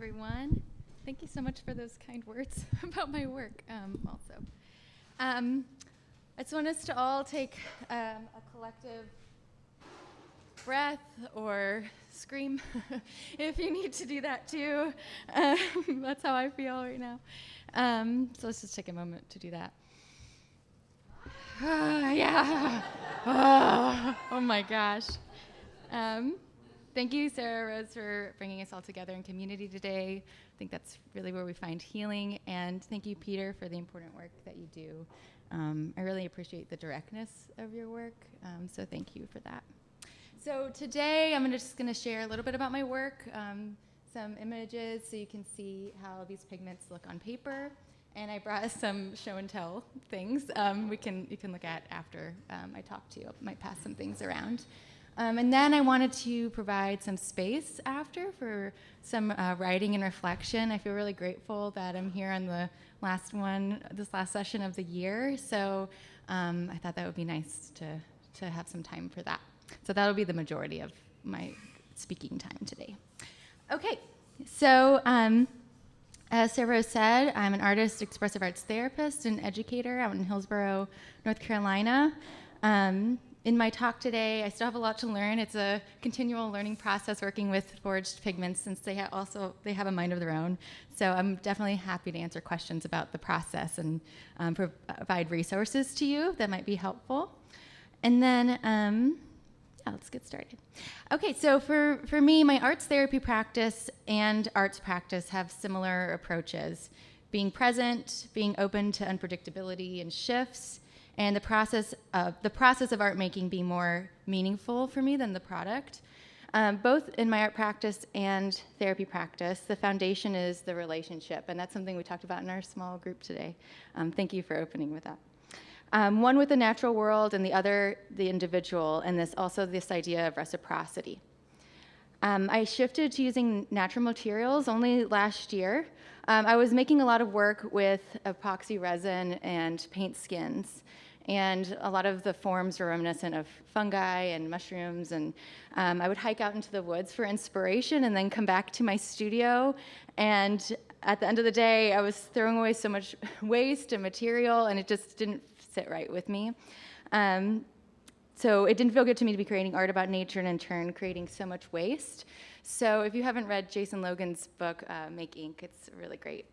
everyone. Thank you so much for those kind words about my work also. I just want us to all take a collective breath or scream if you need to do that too. That's how I feel right now. So let's just take a moment to do that. Yeah. Oh my gosh. Thank you, Sarah Rose, for bringing us all together in community today. I think that's really where we find healing. And thank you, Peter, for the important work that you do. I really appreciate the directness of your work, so thank you for that. So today I'm just going to share a little bit about my work, some images so you can see how these pigments look on paper. And I brought some show and tell things you can look at after I talk to you. I might pass some things around. And then I wanted to provide some space after for some writing and reflection. I feel really grateful that I'm here on the last one, this last session of the year. So I thought that would be nice to have some time for that. So that'll be the majority of my speaking time today. Okay, so as Sarah said, I'm an artist, expressive arts therapist, and educator out in Hillsborough, North Carolina. In my talk today, I still have a lot to learn. It's a continual learning process working with foraged pigments since they have a mind of their own. So I'm definitely happy to answer questions about the process and provide resources to you that might be helpful. And then, let's get started. Okay, so for me, my arts therapy practice and arts practice have similar approaches. Being present, being open to unpredictability and shifts, and the process of art making being more meaningful for me than the product. Both in my art practice and therapy practice, the foundation is the relationship, and that's something we talked about in our small group today. Thank you for opening with that. One with the natural world and the other the individual, and this idea of reciprocity. I shifted to using natural materials only last year. I was making a lot of work with epoxy resin and paint skins, and a lot of the forms were reminiscent of fungi and mushrooms, and I would hike out into the woods for inspiration and then come back to my studio, and at the end of the day, I was throwing away so much waste and material, and it just didn't sit right with me. So it didn't feel good to me to be creating art about nature and in turn creating so much waste. So if you haven't read Jason Logan's book, Make Ink, it's really great.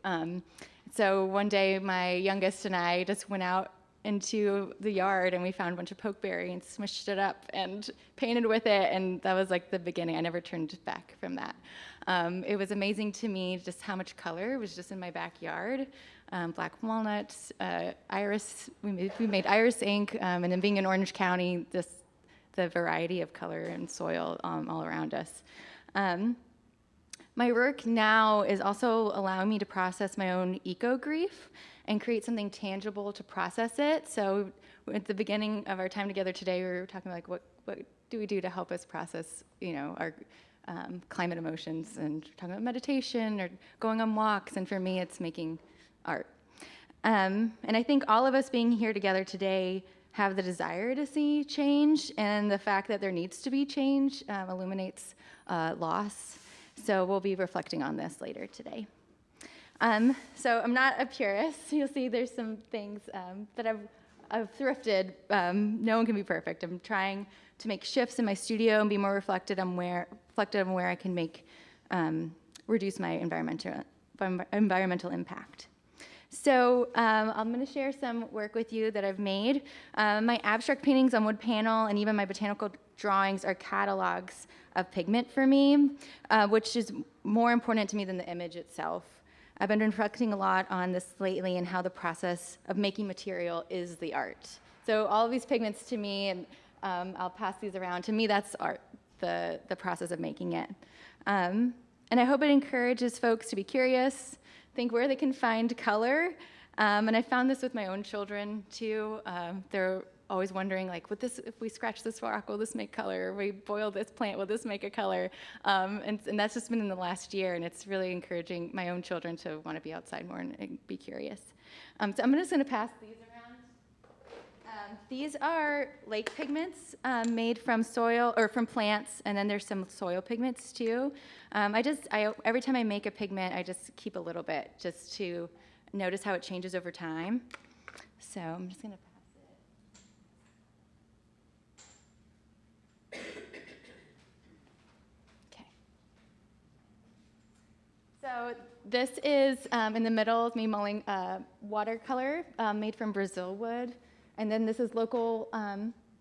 So one day my youngest and I just went out into the yard and we found a bunch of pokeberry and smushed it up and painted with it, and that was like the beginning. I never turned back from that. It was amazing to me just how much color was just in my backyard. Black walnuts, iris, we made iris ink, and then being in Orange County, the variety of color and soil all around us. My work now is also allowing me to process my own eco-grief and create something tangible to process it. So at the beginning of our time together today, we were talking like, what do we do to help us process, our climate emotions, and talking about meditation or going on walks, and for me, it's making art. And I think all of us being here together today have the desire to see change, and the fact that there needs to be change illuminates loss. So we'll be reflecting on this later today. So I'm not a purist. You'll see there's some things that I've thrifted. No one can be perfect. I'm trying to make shifts in my studio and be more reflective on where I can reduce my environmental impact. So I'm going to share some work with you that I've made. My abstract paintings on wood panel and even my botanical drawings are catalogs of pigment for me, which is more important to me than the image itself. I've been reflecting a lot on this lately and how the process of making material is the art. So all of these pigments to me, and I'll pass these around, to me that's art, the process of making it. And I hope it encourages folks to be curious, think where they can find color. And I found this with my own children too. They're always wondering, like, if we scratch this rock, will this make color? Or we boil this plant, will this make a color? And that's just been in the last year, and it's really encouraging my own children to want to be outside more and be curious. So I'm just going to pass these around. These are lake pigments made from soil or from plants, and then there's some soil pigments too. Every time I make a pigment, I just keep a little bit just to notice how it changes over time. So I'm just going to pass it. Okay. So this is in the middle, me mulling watercolor made from Brazil wood. And then this is local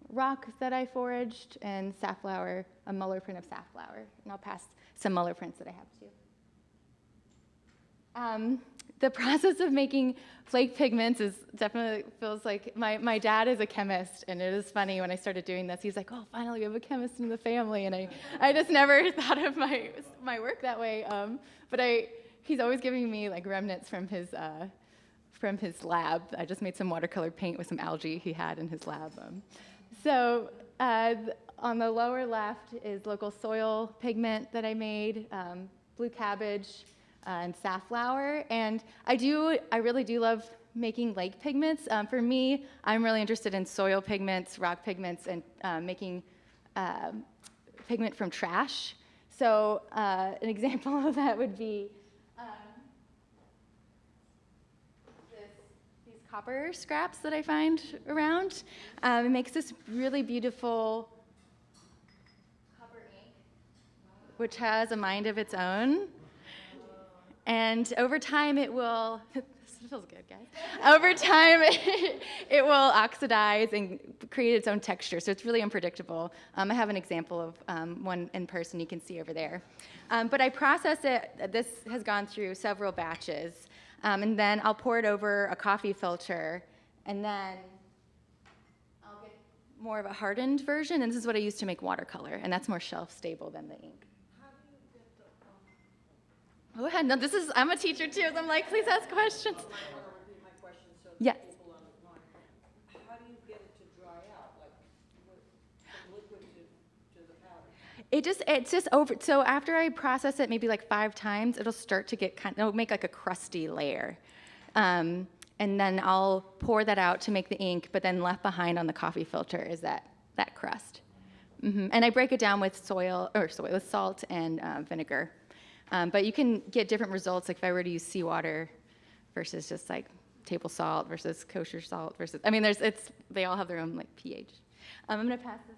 rock that I foraged, and safflower, a muller print of safflower. And I'll pass some muller prints that I have too. The process of making flake pigments definitely feels like, my dad is a chemist, and it is funny when I started doing this, he's like, oh, finally we have a chemist in the family, and I just never thought of my work that way. But he's always giving me like remnants from his lab. I just made some watercolor paint with some algae he had in his lab. So on the lower left is local soil pigment that I made, blue cabbage and safflower. And I really do love making lake pigments. For me, I'm really interested in soil pigments, rock pigments, and making pigment from trash. So an example of that would be copper scraps that I find around. It makes this really beautiful copper ink, which has a mind of its own. And over time it will, this feels good, guys. Over time it will oxidize and create its own texture, so it's really unpredictable. I have an example of one in person you can see over there. But I process it, this has gone through several batches. And then I'll pour it over a coffee filter, and then I'll get more of a hardened version, and this is what I use to make watercolor, and that's more shelf-stable than the ink. How do you get the... Go ahead. No, I'm a teacher too, so I'm like, please ask questions. I want to repeat my question so that Yes. people understand. How do you get it to dry out, like from liquid to the powder? It's just over, so after I process it maybe like 5 times, it'll start to get it'll make like a crusty layer. And then I'll pour that out to make the ink, but then left behind on the coffee filter is that crust. And I break it down with with salt and vinegar. But you can get different results, like if I were to use seawater versus just like table salt versus kosher salt versus, I mean, they all have their own like pH. I'm gonna pass this.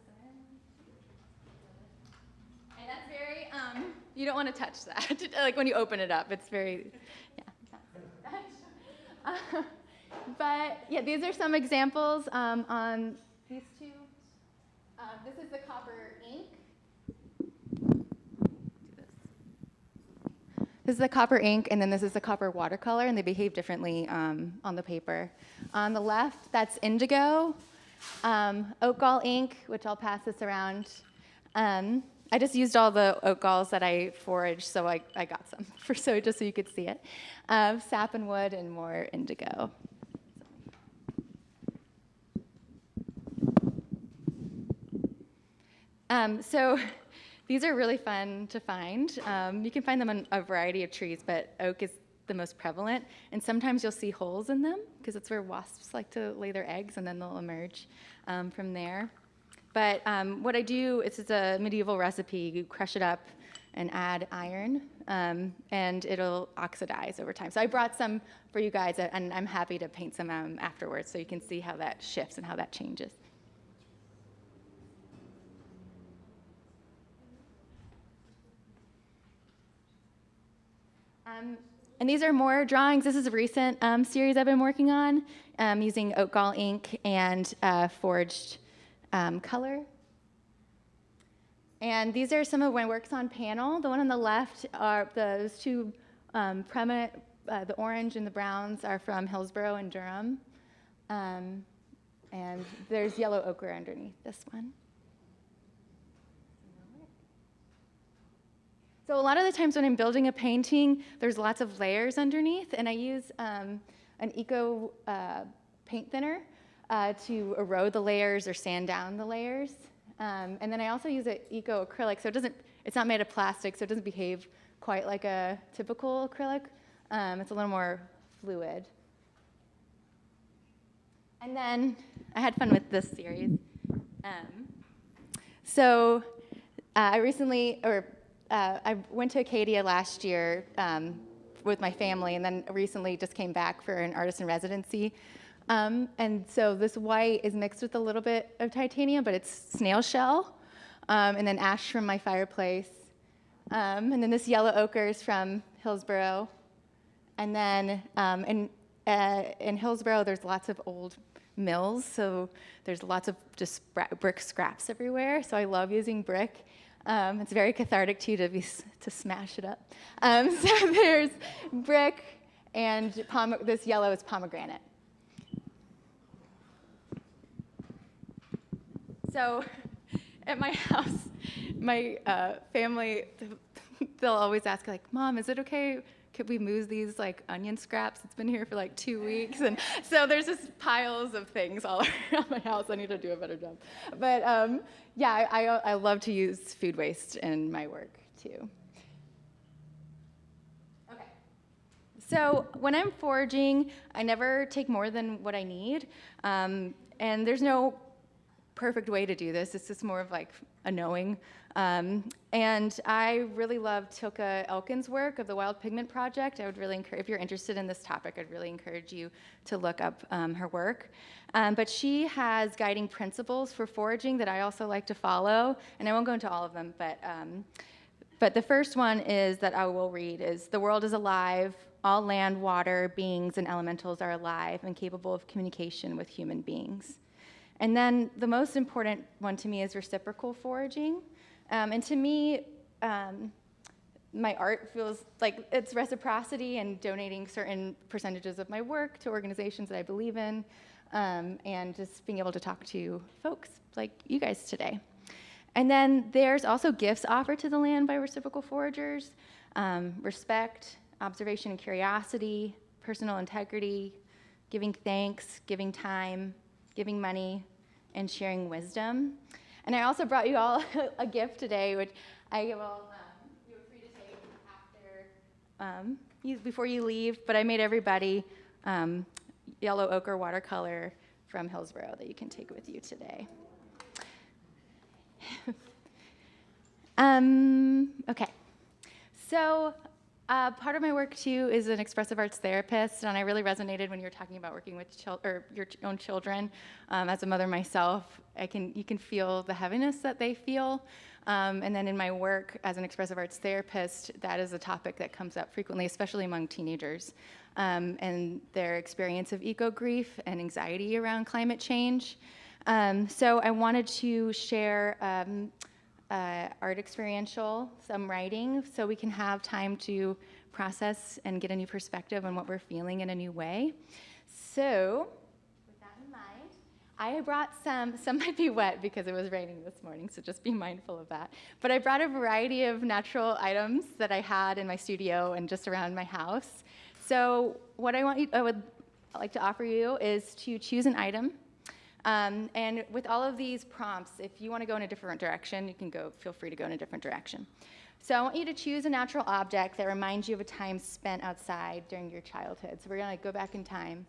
That's very, you don't want to touch that. Like when you open it up, it's very, yeah. But yeah, these are some examples on these two. This is the copper ink. This is the copper ink, and then this is the copper watercolor, and they behave differently on the paper. On the left, that's indigo. Oak gall ink, which I'll pass this around. I just used all the oak galls that I foraged, so I got some, just so you could see it. Sap and wood and more indigo. So these are really fun to find. You can find them on a variety of trees, but oak is the most prevalent, and sometimes you'll see holes in them, because it's where wasps like to lay their eggs, and then they'll emerge from there. But what I do, it's a medieval recipe. You crush it up and add iron, and it'll oxidize over time. So I brought some for you guys, and I'm happy to paint some afterwards so you can see how that shifts and how that changes. And these are more drawings. This is a recent series I've been working on using oak gall ink and forged color. And these are some of my works on panel. The one on the left are those two prominent, the orange and the browns are from Hillsborough and Durham. And there's yellow ochre underneath this one. So a lot of the times when I'm building a painting, there's lots of layers underneath, and I use an eco paint thinner to erode the layers or sand down the layers. And then I also use an eco acrylic, so it's not made of plastic, so it doesn't behave quite like a typical acrylic. It's a little more fluid. And then I had fun with this series. So I went to Acadia last year with my family, and then recently just came back for an artist in residency. And so this white is mixed with a little bit of titanium, but it's snail shell, and then ash from my fireplace. And then this yellow ochre is from Hillsborough. And then in Hillsborough, there's lots of old mills, so there's lots of just brick scraps everywhere. So I love using brick. It's very cathartic too to smash it up. So there's brick, and this yellow is pomegranate. So at my house, my family, they'll always ask, like, Mom, is it okay? Could we move these like onion scraps? It's been here for like 2 weeks. And so there's just piles of things all around my house. I need to do a better job. But yeah, I love to use food waste in my work too. Okay. So when I'm foraging, I never take more than what I need. And there's no perfect way to do this. It's just more of like a knowing. And I really love Tilka Elkin's work of the Wild Pigment Project. I would really encourage, if you're interested in this topic, I'd really encourage you to look up her work. But she has guiding principles for foraging that I also like to follow, and I won't go into all of them, but the first one is that I will read is, the world is alive, all land, water, beings, and elementals are alive and capable of communication with human beings. And then the most important one to me is reciprocal foraging. And to me, my art feels like it's reciprocity and donating certain percentages of my work to organizations that I believe in, and just being able to talk to folks like you guys today. And then there's also gifts offered to the land by reciprocal foragers: respect, observation and curiosity, personal integrity, giving thanks, giving time, giving money, and sharing wisdom. And I also brought you all a gift today, which I will, you're free to take after, before you leave, but I made everybody yellow ochre watercolor from Hillsborough that you can take with you today. Okay, so part of my work too is an expressive arts therapist, and I really resonated when you were talking about working with your own children. As a mother myself, you can feel the heaviness that they feel. And then in my work as an expressive arts therapist, that is a topic that comes up frequently, especially among teenagers, and their experience of eco-grief and anxiety around climate change. So I wanted to share art experiential, some writing, so we can have time to process and get a new perspective on what we're feeling in a new way. So, with that in mind, I brought some might be wet because it was raining this morning, so just be mindful of that. But I brought a variety of natural items that I had in my studio and just around my house. So what I would like to offer you is to choose an item. And with all of these prompts, if you want to go in a different direction, you can feel free to go in a different direction. So I want you to choose a natural object that reminds you of a time spent outside during your childhood. So we're going to go back in time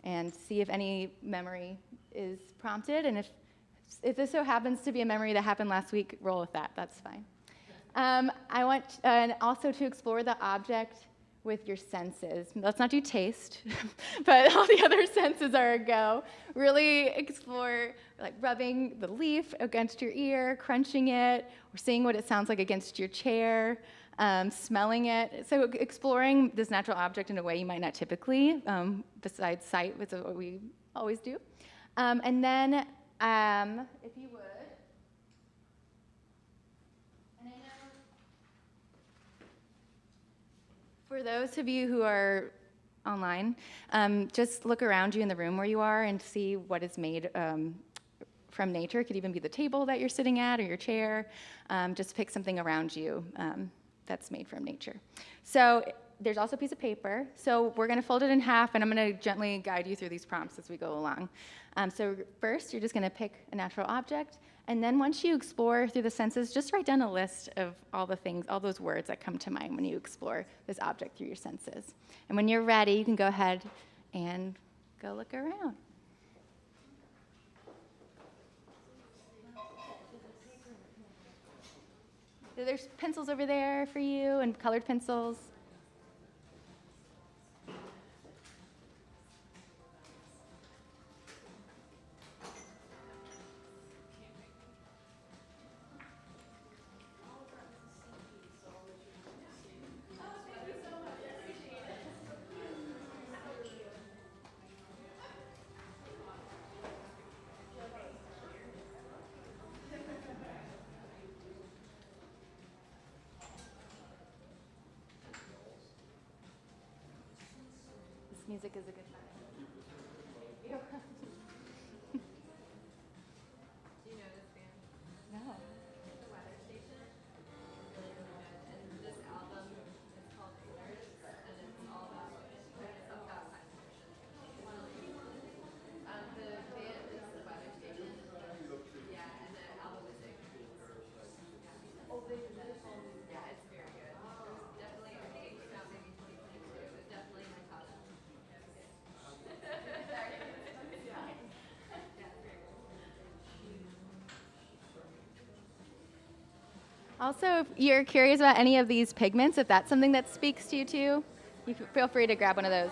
and see if any memory is prompted. And if this so happens to be a memory that happened last week, roll with that. That's fine. I want also to explore the object with your senses. Let's not do taste, but all the other senses are a go. Really explore, like rubbing the leaf against your ear, crunching it, or seeing what it sounds like against your chair, smelling it. So exploring this natural object in a way you might not typically, besides sight, which is what we always do. And then, if you would, for those of you who are online, just look around you in the room where you are and see what is made from nature. It could even be the table that you're sitting at or your chair. Just pick something around you that's made from nature. So there's also a piece of paper. So we're going to fold it in half, and I'm going to gently guide you through these prompts as we go along. So first, you're just going to pick a natural object. And then once you explore through the senses, just write down a list of all the things, all those words that come to mind when you explore this object through your senses. And when you're ready, you can go ahead and go look around. There's pencils over there for you and colored pencils. This music is a good time. Do you know this band? No. The Weather Station? Really, really good. And this album is called Colors, and it's all about science fiction. The band is the Weather Station. Yeah, and the album is it. Oh, yeah, it's very good. Definitely, I think it came out maybe 2022. It's definitely my top. Also, if you're curious about any of these pigments, if that's something that speaks to you too, you can feel free to grab one of those.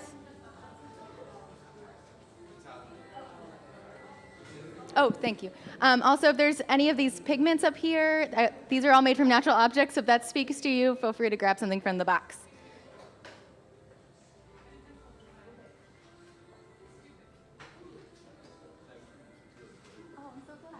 Oh, thank you. Also, if there's any of these pigments up here, these are all made from natural objects. If that speaks to you, feel free to grab something from the box. Oh, I'm so glad.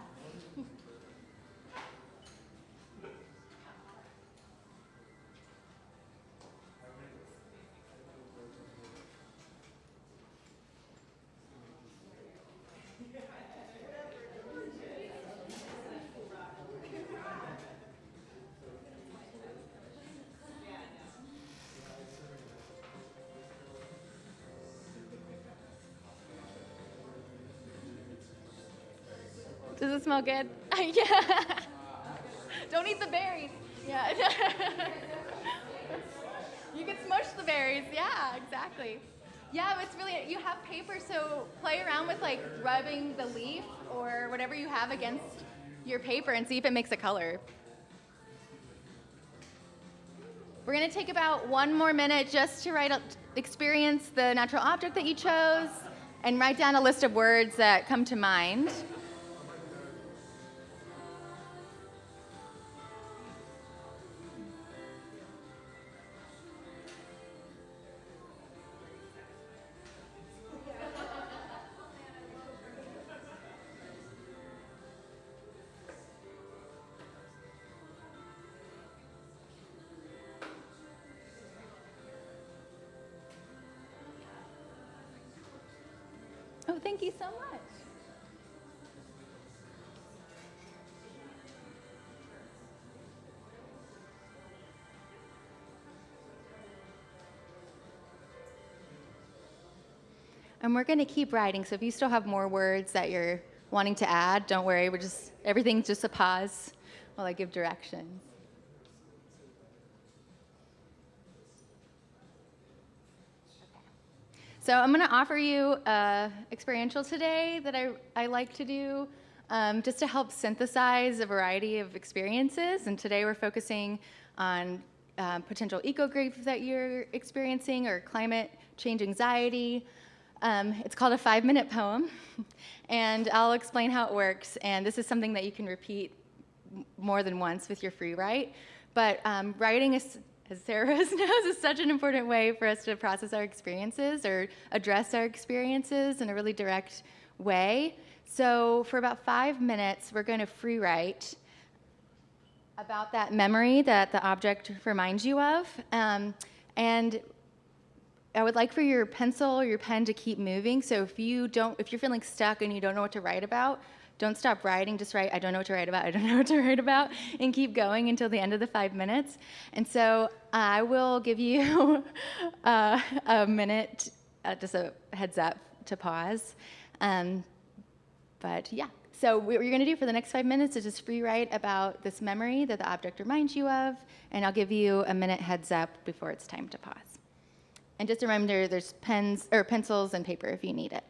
Does it smell good? Yeah. Don't eat the berries. Yeah. You can smush the berries. Yeah, exactly. Yeah, it's really, you have paper, so play around with like rubbing the leaf or whatever you have against your paper and see if it makes a color. We're gonna take about 1 more minute just to experience the natural object that you chose and write down a list of words that come to mind. Oh, thank you so much. And we're going to keep writing, so if you still have more words that you're wanting to add, don't worry, everything's just a pause while I give directions. So I'm going to offer you experiential today that I like to do just to help synthesize a variety of experiences. And today we're focusing on potential eco-grief that you're experiencing or climate change anxiety. It's called a 5-minute poem, and I'll explain how it works. And this is something that you can repeat more than once with your free write. But writing is, as Sarah knows, is such an important way for us to process our experiences or address our experiences in a really direct way. So for about 5 minutes, we're going to free write about that memory that the object reminds you of. And I would like for your pencil or your pen to keep moving. So if you're feeling stuck and you don't know what to write about, don't stop writing, just write, I don't know what to write about, I don't know what to write about, and keep going until the end of the 5 minutes. And so I will give you a minute, just a heads up to pause. But yeah, so what you're gonna do for the next 5 minutes is just free write about this memory that the object reminds you of, and I'll give you a minute heads up before it's time to pause. And just a reminder, there's pens or pencils and paper if you need it.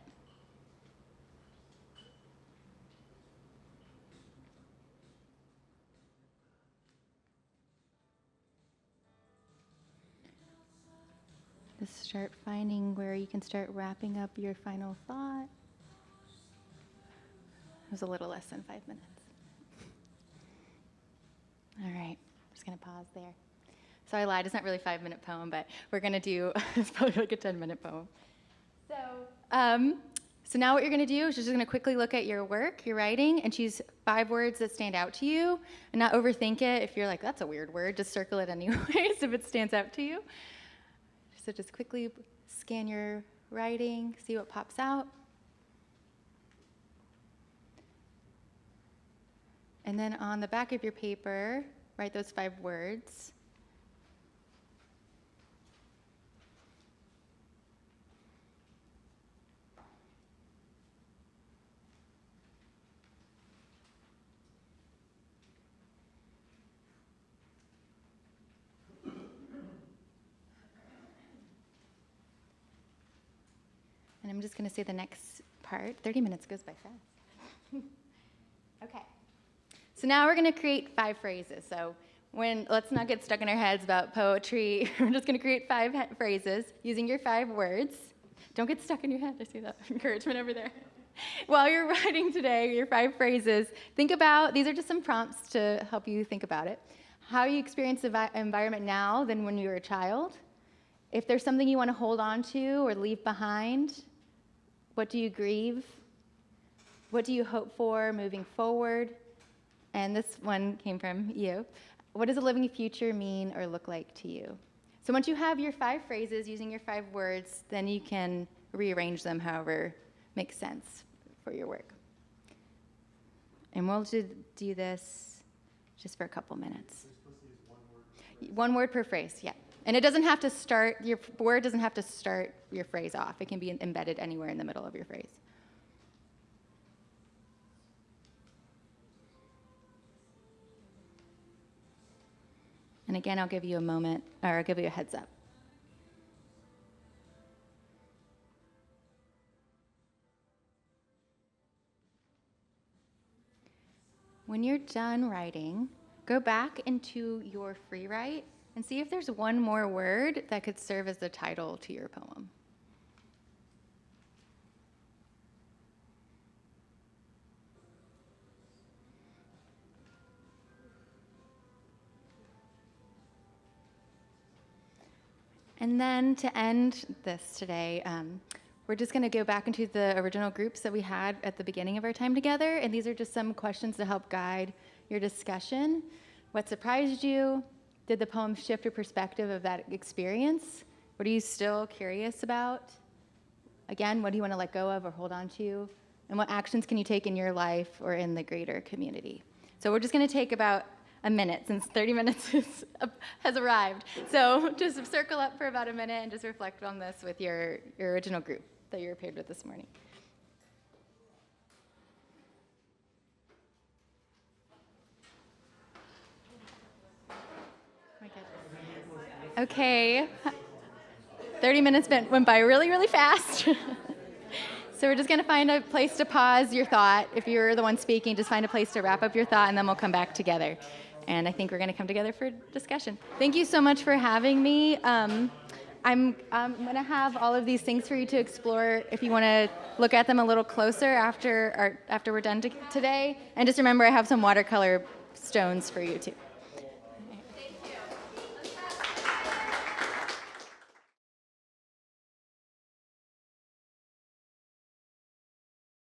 Just start finding where you can start wrapping up your final thought. It was a little less than 5 minutes. All right, I'm just going to pause there. So I lied, it's not really a 5-minute poem, but we're going to do, it's probably like a 10-minute poem. So now what you're going to do is you're just going to quickly look at your work, your writing, and choose 5 words that stand out to you, and not overthink it. If you're like, that's a weird word, just circle it anyways if it stands out to you. So just quickly scan your writing, see what pops out. And then on the back of your paper, write those 5 words. And I'm just going to say the next part. 30 minutes goes by fast. Okay. So now we're going to create 5 phrases. So let's not get stuck in our heads about poetry. We're just going to create 5 phrases using your 5 words. Don't get stuck in your head. I see that encouragement over there. While you're writing today, your 5 phrases, think about, these are just some prompts to help you think about it, how you experience the environment now than when you were a child. If there's something you want to hold on to or leave behind, what do you grieve? What do you hope for moving forward? And this one came from you. What does a living future mean or look like to you? So once you have your 5 phrases using your 5 words, then you can rearrange them however makes sense for your work. And we'll do this just for a couple minutes. One word per phrase, yeah. And it doesn't have to start, your word doesn't have to start your phrase off. It can be embedded anywhere in the middle of your phrase. And again, I'll give you a moment, or I'll give you a heads up. When you're done writing, go back into your free write and see if there's one more word that could serve as the title to your poem. And then to end this today, we're just going to go back into the original groups that we had at the beginning of our time together, and these are just some questions to help guide your discussion. What surprised you? Did the poem shift your perspective of that experience? What are you still curious about? Again, what do you want to let go of or hold on to? And what actions can you take in your life or in the greater community? So we're just going to take about a minute since 30 minutes has arrived. So just circle up for about a minute and just reflect on this with your original group that you paired with this morning. Okay, 30 minutes went by really, really fast. So we're just going to find a place to pause your thought. If you're the one speaking, just find a place to wrap up your thought, and then we'll come back together. And I think we're going to come together for discussion. Thank you so much for having me. I'm going to have all of these things for you to explore if you want to look at them a little closer after we're done today. And just remember, I have some watercolor stones for you too.